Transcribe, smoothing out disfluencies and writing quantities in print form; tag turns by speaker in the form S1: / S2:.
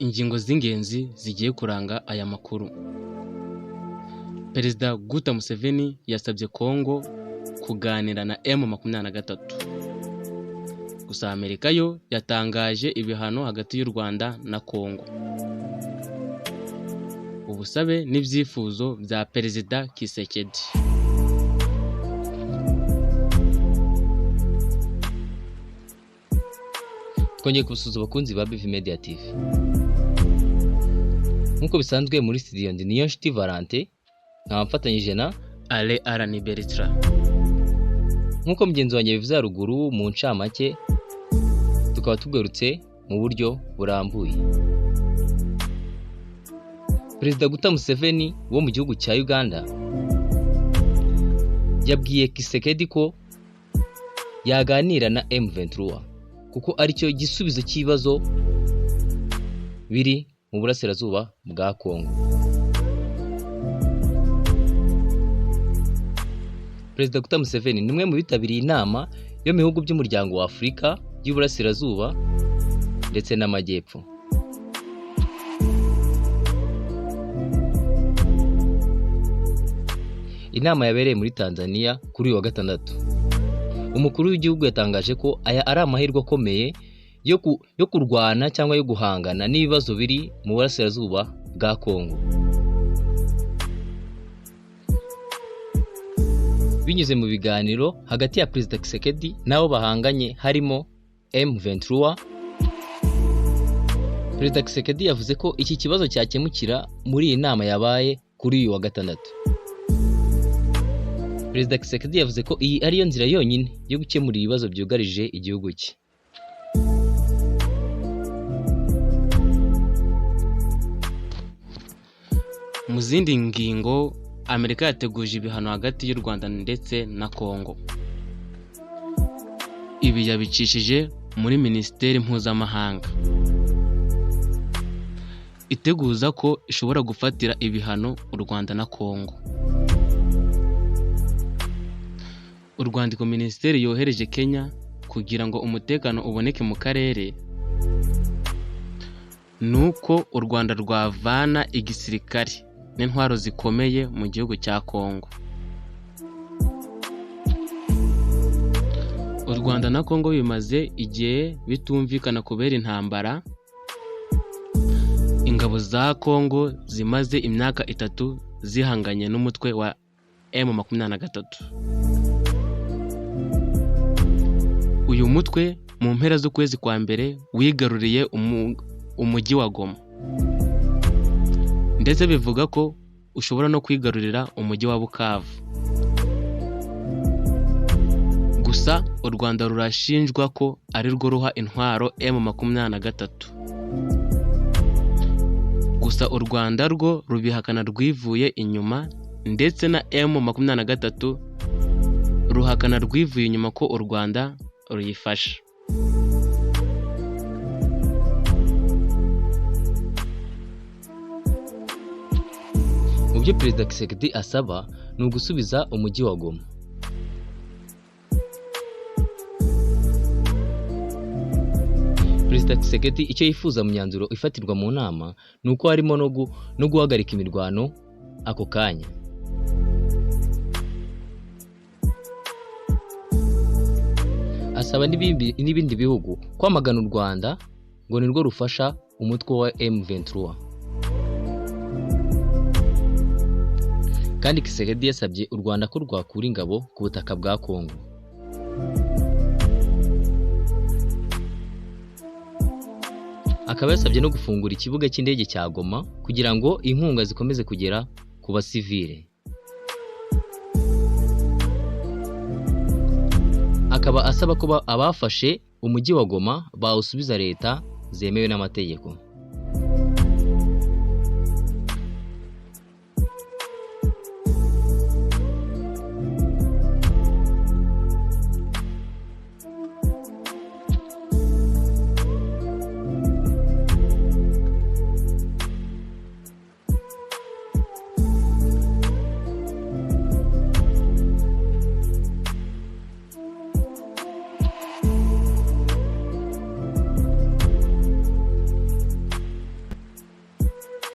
S1: Ingingo z'ingenzi zigiye kuranga aya makuru. Perezida Guta Museveni yasabye Kongo kuganira na M23. Gusa Amerika yo yatangaje ibihano hagati y'u Rwanda na Kongo. Ubusabe n'ibyifuzo bya Perezida Kisekedi.
S2: Twongeye kubusuza abakunzi ba BV Media TV. Nkuko bisanzwe muri studio ndi Niyonshuti Valentin, nkabamfatanyije na
S1: Ale Arani Bertra.
S2: Nkuko mugenzi wanjye bivuze ruguru mu ncamake, tukaba tugarutse mu buryo burambuye. Perezida Guta Museveni wo mu gihugu cya Uganda yabwiye Kisekedi ko yaganira na M23 kuko aricyo gisubizo cy'ibibazo biri mu burasirazuba bwa Kongo. Perezida Guta Museveni ni umwe mu bitabiriye inama yo mu bihugu by'umuryango wa Afurika y'Uburasirazuba ndetse n'Amajyepfo. Inama yabereye muri Tanzania kuri uyu wa gatandatu. Umukuru w'igihugu yatangaje ko aya ari amahirwe akomeye yo kurwana cyangwa yo guhangana n'ibibazo biri mu burasirazuba bwa Kongo. Binyuze mu biganiro hagati ya Perezida Kisekedi nabo bahanganye harimo M23, Perezida Kisekedi yavuze ko iki kibazo cyakemukira muri iyi nama yabaye kuri uyu wa gatandatu. Perezida Kisekedi yavuze ko iyi ariyo nzira yonyine yo gukemura ibibazo byugarije igihugu cye.
S1: Mu zindi ngingo, Amerika yateguje ibihano hagati y'u Rwanda ndetse na Kongo. Ibi yabicishije muri Minisiteri Mpuzamahanga. Iteguza ko ishobora gufatira ibihano u Rwanda na Kongo. Urwandiko Minisiteri yohereje Kenya kugira ngo umutekano uboneke mu karere nuko u Rwanda rwavana igisirikare n'intwaro zikomeye mu gihugu cya Kongo. U Rwanda na Kongo bimaze igihe bitumvikana kubera intambara. Ingabo za Kongo zimaze imyaka 3 zihanganye n'umutwe wa M23. Uyu mutwe mu mpera z'ukwezi kwa mbere wigaruriye umujyi wa Goma. Ndetse bivuga ko ushobora no kwigarurira umujyi wa Bukavu. Gusa u Rwanda rurashinjwa ko ari rwo ruha intwaro M23. Gusa u Rwanda rwo rubihakana rwivuye inyuma, ndetse na M23 ruhakana rwivuye inyuma ko u Rwanda ruyifasha.
S2: Mu byo Perezida Kisekedi asaba ni ugusubiza umujyi wa Goma. Perezida Kisekedi icyo yifuza mu myanzuro ifatirwa mu nama ni uko harimo no guhagarika imirwano ako kanya. Asaba n'ibindi bihugu kwamagana u Rwanda ngo nirwo rufasha umutwe wa M23. Kandi Kisekedi yasabye u Rwanda ko rwakura ingabo ku butaka bwa Kongo. Akaba yasabye no gufungura ikibuga cy'indege cya Goma kugira ngo inkunga zikomeze kugera ku basivile. Akaba asaba ko abafashe umujyi wa Goma bawusubiza leta zemewe n'amategeko.